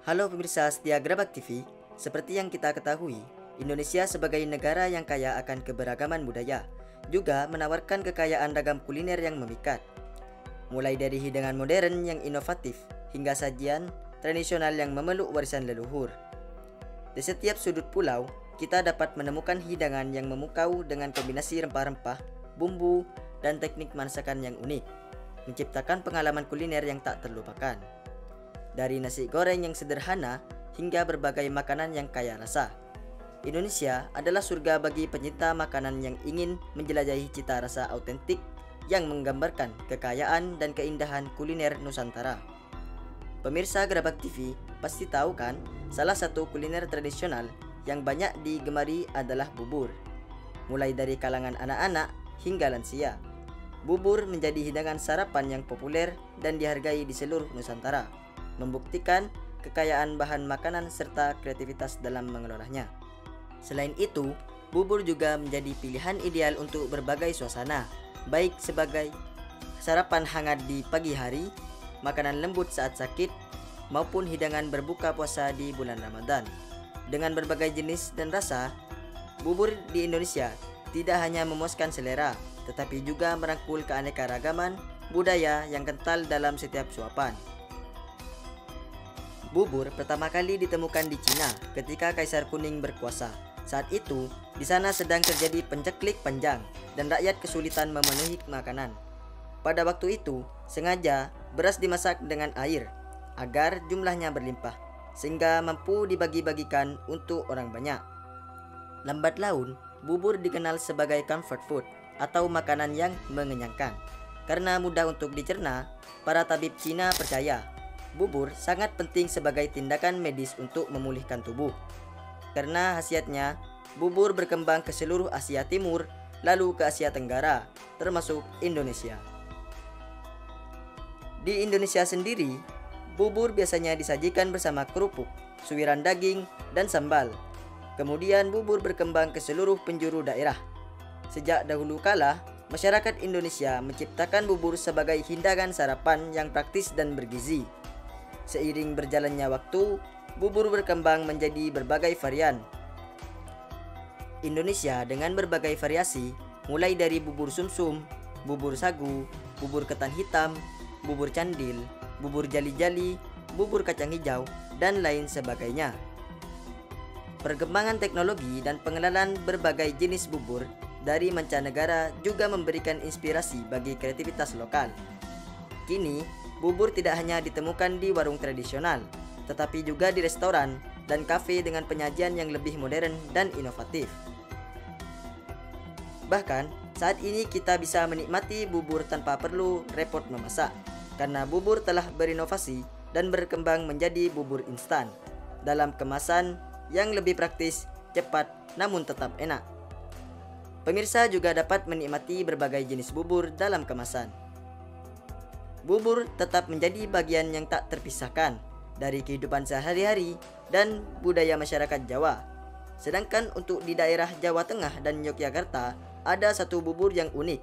Halo pemirsa setia Grabak TV, seperti yang kita ketahui, Indonesia sebagai negara yang kaya akan keberagaman budaya, juga menawarkan kekayaan ragam kuliner yang memikat. Mulai dari hidangan modern yang inovatif, hingga sajian tradisional yang memeluk warisan leluhur. Di setiap sudut pulau, kita dapat menemukan hidangan yang memukau dengan kombinasi rempah-rempah, bumbu, dan teknik masakan yang unik, menciptakan pengalaman kuliner yang tak terlupakan. Dari nasi goreng yang sederhana hingga berbagai makanan yang kaya rasa. Indonesia adalah surga bagi pencinta makanan yang ingin menjelajahi cita rasa autentik yang menggambarkan kekayaan dan keindahan kuliner Nusantara. Pemirsa Grabak TV pasti tahu kan, salah satu kuliner tradisional yang banyak digemari adalah bubur. Mulai dari kalangan anak-anak hingga lansia, bubur menjadi hidangan sarapan yang populer dan dihargai di seluruh Nusantara, membuktikan kekayaan bahan makanan serta kreativitas dalam mengelolanya. Selain itu, bubur juga menjadi pilihan ideal untuk berbagai suasana, baik sebagai sarapan hangat di pagi hari, makanan lembut saat sakit, maupun hidangan berbuka puasa di bulan Ramadan. Dengan berbagai jenis dan rasa, bubur di Indonesia tidak hanya memuaskan selera, tetapi juga merangkul keanekaragaman budaya yang kental dalam setiap suapan. Bubur pertama kali ditemukan di Cina ketika Kaisar Kuning berkuasa. Saat itu, di sana sedang terjadi penceklik panjang dan rakyat kesulitan memenuhi makanan. Pada waktu itu, sengaja beras dimasak dengan air agar jumlahnya berlimpah, sehingga mampu dibagi-bagikan untuk orang banyak. Lambat laun, bubur dikenal sebagai comfort food atau makanan yang mengenyangkan. Karena mudah untuk dicerna, para tabib Cina percaya bubur sangat penting sebagai tindakan medis untuk memulihkan tubuh. Karena khasiatnya, bubur berkembang ke seluruh Asia Timur, lalu ke Asia Tenggara, termasuk Indonesia. Di Indonesia sendiri, bubur biasanya disajikan bersama kerupuk, suiran daging, dan sambal. Kemudian bubur berkembang ke seluruh penjuru daerah. Sejak dahulu kala, masyarakat Indonesia menciptakan bubur sebagai hidangan sarapan yang praktis dan bergizi. Seiring berjalannya waktu, bubur berkembang menjadi berbagai varian. Indonesia dengan berbagai variasi, mulai dari bubur sumsum, bubur sagu, bubur ketan hitam, bubur candil, bubur jali-jali, bubur kacang hijau, dan lain sebagainya. Perkembangan teknologi dan pengenalan berbagai jenis bubur dari mancanegara juga memberikan inspirasi bagi kreativitas lokal. Kini, bubur tidak hanya ditemukan di warung tradisional, tetapi juga di restoran dan kafe dengan penyajian yang lebih modern dan inovatif. Bahkan, saat ini kita bisa menikmati bubur tanpa perlu repot memasak, karena bubur telah berinovasi dan berkembang menjadi bubur instan, dalam kemasan yang lebih praktis, cepat, namun tetap enak. Pemirsa juga dapat menikmati berbagai jenis bubur dalam kemasan. Bubur tetap menjadi bagian yang tak terpisahkan dari kehidupan sehari-hari dan budaya masyarakat Jawa. Sedangkan untuk di daerah Jawa Tengah dan Yogyakarta, ada satu bubur yang unik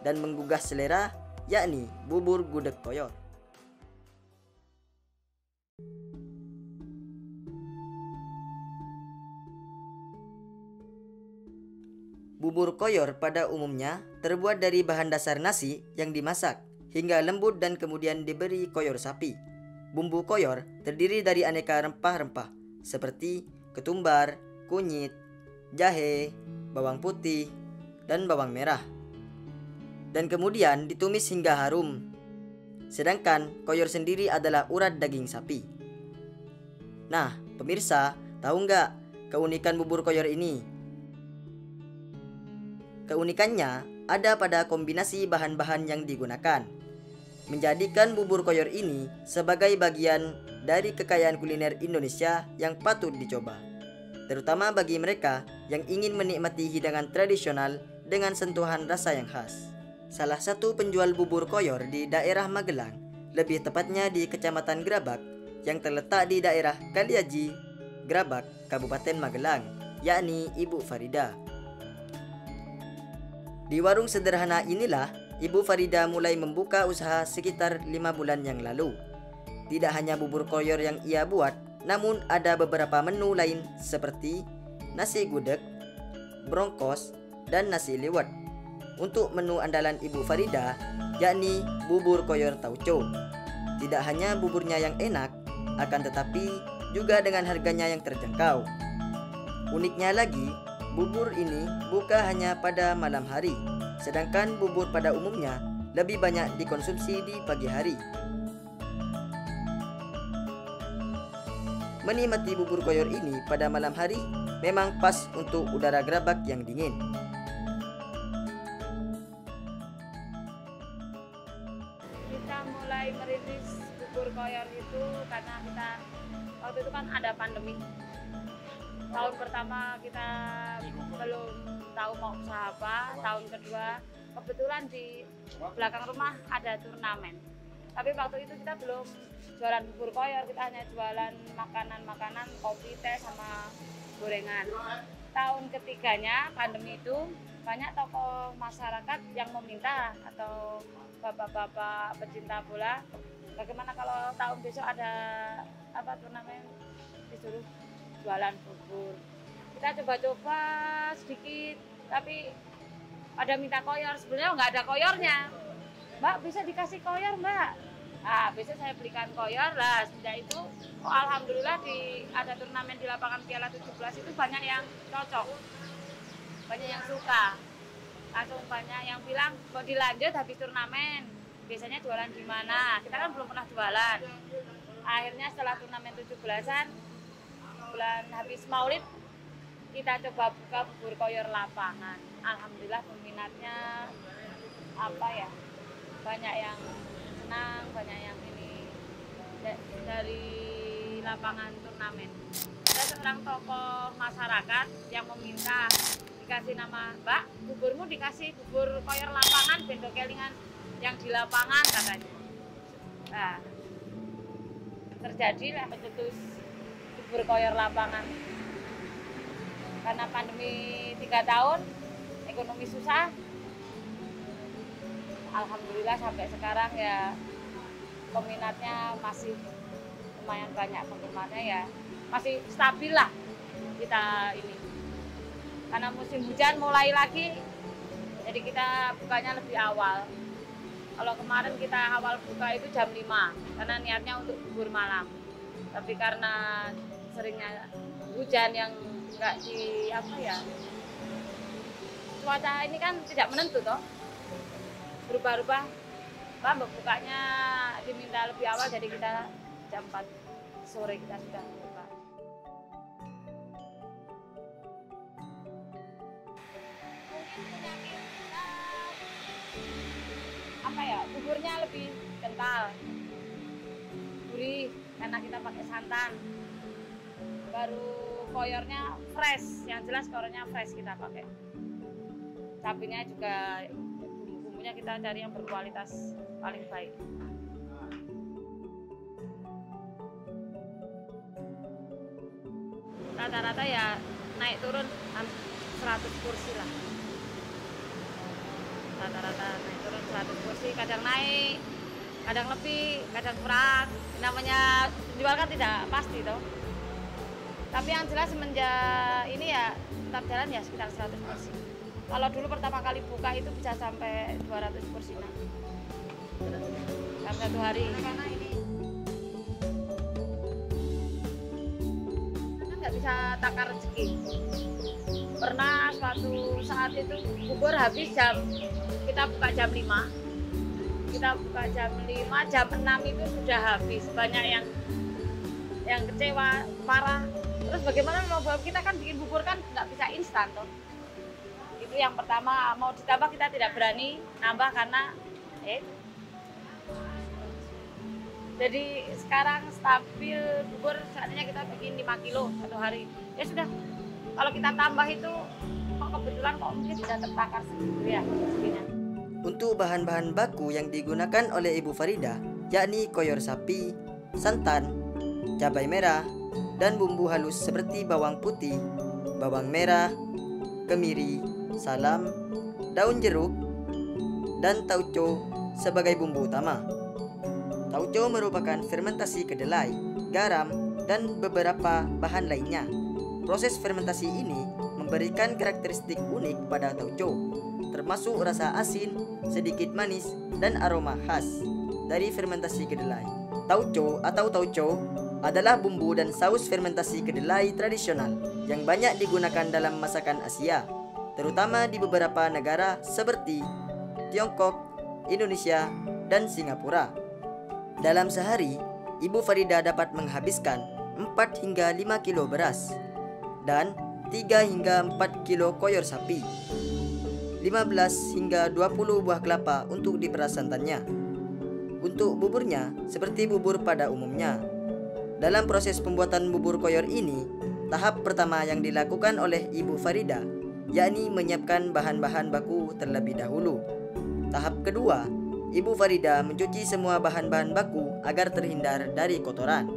dan menggugah selera, yakni bubur gudeg koyor. Bubur koyor pada umumnya terbuat dari bahan dasar nasi yang dimasak hingga lembut dan kemudian diberi koyor sapi. Bumbu koyor terdiri dari aneka rempah-rempah seperti ketumbar, kunyit, jahe, bawang putih, dan bawang merah. Dan kemudian ditumis hingga harum. Sedangkan koyor sendiri adalah urat daging sapi. Nah, pemirsa, tahu nggak keunikan bubur koyor ini? Keunikannya ada pada kombinasi bahan-bahan yang digunakan, menjadikan bubur koyor ini sebagai bagian dari kekayaan kuliner Indonesia yang patut dicoba, terutama bagi mereka yang ingin menikmati hidangan tradisional dengan sentuhan rasa yang khas. Salah satu penjual bubur koyor di daerah Magelang, lebih tepatnya di Kecamatan Grabak, yang terletak di daerah Kaliaji, Grabak, Kabupaten Magelang, yakni Ibu Farida. Di warung sederhana inilah Ibu Farida mulai membuka usaha sekitar 5 bulan yang lalu. Tidak hanya bubur koyor yang ia buat, Namun ada beberapa menu lain seperti nasi gudeg, brongkos, dan nasi liwet. Untuk menu andalan Ibu Farida yakni bubur koyor tauco. Tidak hanya buburnya yang enak, akan tetapi juga dengan harganya yang terjangkau. Uniknya lagi, bubur ini buka hanya pada malam hari, sedangkan bubur pada umumnya lebih banyak dikonsumsi di pagi hari. Menikmati bubur koyor ini pada malam hari memang pas untuk udara Gerabak yang dingin. Kita mulai merintis bubur koyor itu karena kita waktu itu kan ada pandemi. Tahun pertama kita belum tahu mau usaha apa, tahun kedua kebetulan di belakang rumah ada turnamen. Tapi waktu itu kita belum jualan bubur koyor, kita hanya jualan makanan-makanan, kopi, teh, sama gorengan. Tahun ketiganya pandemi itu banyak tokoh masyarakat yang meminta atau bapak-bapak pecinta bola, bagaimana kalau tahun besok ada turnamen, disuruh jualan bubur. Kita coba-coba sedikit, tapi ada minta koyor, sebenarnya nggak ada koyornya. Mbak, bisa dikasih koyor, Mbak? Nah, besok saya belikan koyor lah. Sejak itu, alhamdulillah ada turnamen di lapangan Piala 17 itu banyak yang cocok, banyak yang suka. Langsung banyak yang bilang, kok dilanjut habis turnamen, biasanya jualan di mana? Kita kan belum pernah jualan. Akhirnya setelah turnamen 17-an, bulan habis Maulid, kita coba buka bubur koyor lapangan. Alhamdulillah peminatnya banyak yang senang, banyak yang ini dari lapangan turnamen. Ada seorang tokoh masyarakat yang meminta dikasih nama, Mbak, buburmu dikasih bubur koyor lapangan, bendo kelingan yang di lapangan katanya. Nah, terjadilah pencetus bubur koyor lapangan. Karena pandemi 3 tahun, ekonomi susah. Alhamdulillah sampai sekarang ya peminatnya masih lumayan banyak, penggemarnya ya masih stabil lah kita ini. Karena musim hujan mulai lagi, jadi kita bukanya lebih awal. Kalau kemarin kita awal buka itu jam 5, karena niatnya untuk bubur malam. Tapi karena seringnya hujan yang enggak cuaca ini kan tidak menentu toh, berubah-ubah. Mbak, bukanya diminta lebih awal, jadi kita jam 4 sore kita sudah buka. Mungkin buburnya lebih kental, gurih karena kita pakai santan. Baru koyornya fresh, yang jelas koyornya fresh kita pakai. Cabenya juga, bumbunya kita cari yang berkualitas paling baik. Rata-rata ya naik turun 100 kursi lah. Rata-rata naik turun 100 kursi, kadang naik, kadang lebih, kadang kurang. Namanya jual kan tidak pasti toh. Tapi yang jelas semenjak ini ya tetap jalan ya sekitar 100 kursi. Kalau dulu pertama kali buka itu bisa sampai 200 kursi dalam satu hari. Karena ini kan nggak bisa takar rezeki. Pernah suatu saat itu bubur habis kita buka jam 5. Kita buka jam 5, jam 6 itu sudah habis. Banyak yang kecewa, marah. Terus bagaimana mau kita kan bikin bubur kan nggak bisa instan toh. Itu yang pertama, mau ditambah kita tidak berani nambah karena jadi sekarang stabil bubur saatnya kita bikin 5 kilo satu hari. Ya sudah, kalau kita tambah itu kebetulan mungkin bisa tertakar segitu ya segini. Untuk bahan-bahan baku yang digunakan oleh Ibu Farida yakni koyor sapi, santan, cabai merah, dan bumbu halus seperti bawang putih, bawang merah, kemiri, salam, daun jeruk, dan tauco sebagai bumbu utama. Tauco merupakan fermentasi kedelai, garam, dan beberapa bahan lainnya. Proses fermentasi ini memberikan karakteristik unik pada tauco, termasuk rasa asin, sedikit manis, dan aroma khas dari fermentasi kedelai. Tauco atau tauco adalah bumbu dan saus fermentasi kedelai tradisional yang banyak digunakan dalam masakan Asia, terutama di beberapa negara seperti Tiongkok, Indonesia, dan Singapura. Dalam sehari, Ibu Farida dapat menghabiskan 4 hingga 5 kilo beras dan 3 hingga 4 kilo koyor sapi, 15 hingga 20 buah kelapa untuk diperas santannya. Untuk buburnya, seperti bubur pada umumnya. Dalam proses pembuatan bubur koyor ini, tahap pertama yang dilakukan oleh Ibu Farida yakni menyiapkan bahan-bahan baku terlebih dahulu. Tahap kedua, Ibu Farida mencuci semua bahan-bahan baku agar terhindar dari kotoran.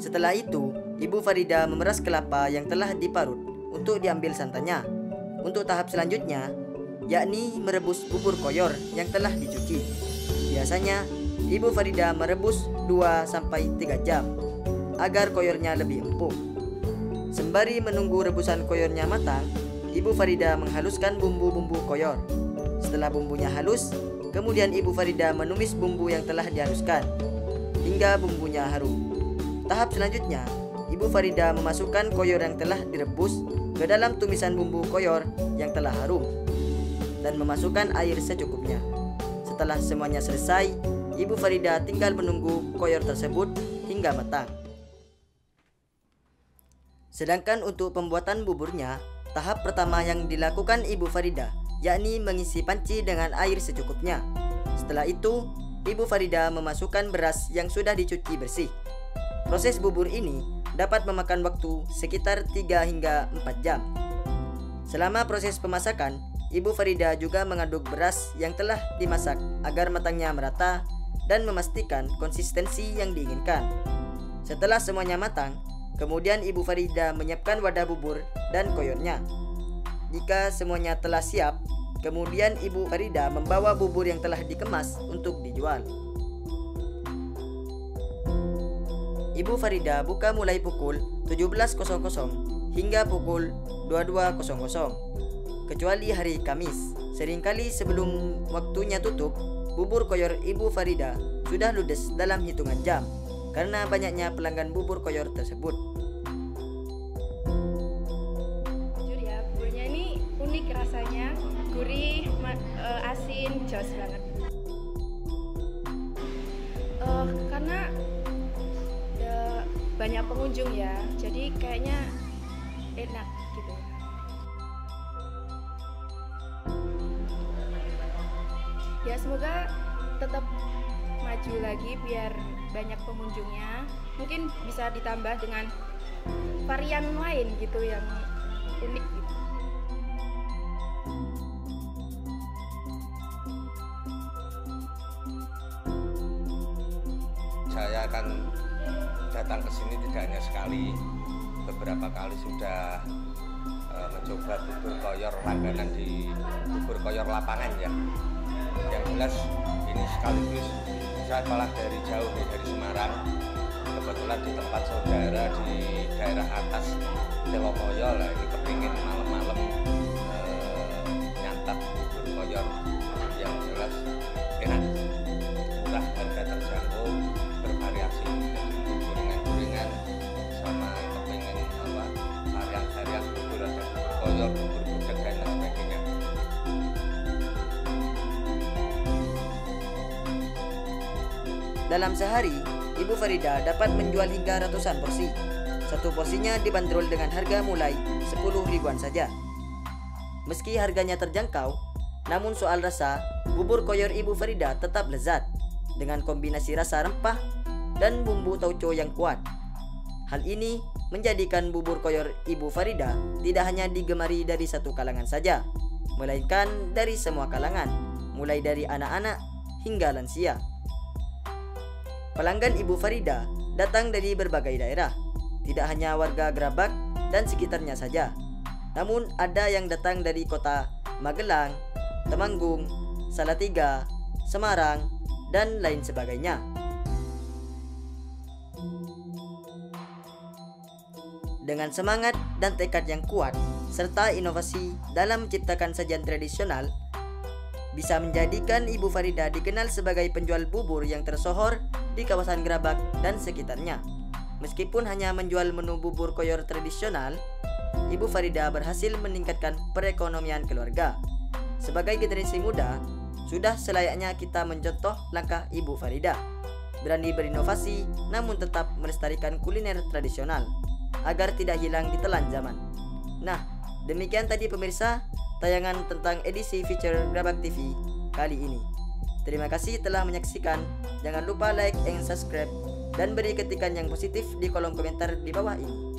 Setelah itu, Ibu Farida memeras kelapa yang telah diparut untuk diambil santannya. Untuk tahap selanjutnya, yakni merebus bubur koyor yang telah dicuci. Biasanya, Ibu Farida merebus 2-3 jam agar koyornya lebih empuk. Sembari menunggu rebusan koyornya matang, Ibu Farida menghaluskan bumbu-bumbu koyor. Setelah bumbunya halus, kemudian Ibu Farida menumis bumbu yang telah dihaluskan hingga bumbunya harum. Tahap selanjutnya, Ibu Farida memasukkan koyor yang telah direbus ke dalam tumisan bumbu koyor yang telah harum dan memasukkan air secukupnya. Setelah semuanya selesai, Ibu Farida tinggal menunggu koyor tersebut hingga matang. Sedangkan untuk pembuatan buburnya, tahap pertama yang dilakukan Ibu Farida yakni mengisi panci dengan air secukupnya. Setelah itu, Ibu Farida memasukkan beras yang sudah dicuci bersih. Proses bubur ini dapat memakan waktu sekitar 3 hingga 4 jam. Selama proses pemasakan, Ibu Farida juga mengaduk beras yang telah dimasak agar matangnya merata dan memastikan konsistensi yang diinginkan. Setelah semuanya matang, kemudian Ibu Farida menyiapkan wadah bubur dan koyornya. Jika semuanya telah siap, kemudian Ibu Farida membawa bubur yang telah dikemas untuk dijual. Ibu Farida buka mulai pukul 17.00 hingga pukul 22.00, kecuali hari Kamis. Seringkali sebelum waktunya tutup, bubur koyor Ibu Farida sudah ludes dalam hitungan jam karena banyaknya pelanggan bubur koyor tersebut. Jujur ya, buburnya ini unik rasanya, gurih, asin, jos banget. Karena banyak pengunjung ya, jadi kayaknya enak gitu. Ya semoga tetap maju lagi biar banyak pengunjungnya. Mungkin bisa ditambah dengan varian lain gitu yang unik gitu. Saya akan datang ke sini tidak hanya sekali, beberapa kali sudah mencoba bubur koyor langganan di bubur koyor lapangan ya. Yang jelas ini sekaligus saya malah dari jauh nih, dari Semarang, kebetulan di tempat saudara di daerah atas Telomoyo lah, ini kepingin malam-malam nyantap bubur koyor yang jelas enak, murah, harga terjangkau, bervariasi, gorengan-gorengan sama kepingin varian-varian bubur, ada bubur koyor, bubur gudeg dan lain sebagainya. Dalam sehari, Ibu Farida dapat menjual hingga ratusan porsi. Satu porsinya dibanderol dengan harga mulai 10 ribuan saja. Meski harganya terjangkau, namun soal rasa, bubur koyor Ibu Farida tetap lezat dengan kombinasi rasa rempah dan bumbu tauco yang kuat. Hal ini menjadikan bubur koyor Ibu Farida tidak hanya digemari dari satu kalangan saja, melainkan dari semua kalangan, mulai dari anak-anak hingga lansia. Pelanggan Ibu Farida datang dari berbagai daerah, tidak hanya warga Gerabak dan sekitarnya saja, namun ada yang datang dari kota Magelang, Temanggung, Salatiga, Semarang, dan lain sebagainya. Dengan semangat dan tekad yang kuat, serta inovasi dalam menciptakan sajian tradisional, bisa menjadikan Ibu Farida dikenal sebagai penjual bubur yang tersohor di kawasan Grabak dan sekitarnya. Meskipun hanya menjual menu bubur koyor tradisional, Ibu Farida berhasil meningkatkan perekonomian keluarga. Sebagai generasi muda, sudah selayaknya kita mencontoh langkah Ibu Farida, berani berinovasi namun tetap melestarikan kuliner tradisional agar tidak hilang ditelan zaman. Nah, demikian tadi pemirsa tayangan tentang edisi feature Grabak TV kali ini. Terima kasih telah menyaksikan. Jangan lupa like and subscribe dan beri ketikan yang positif di kolom komentar di bawah ini.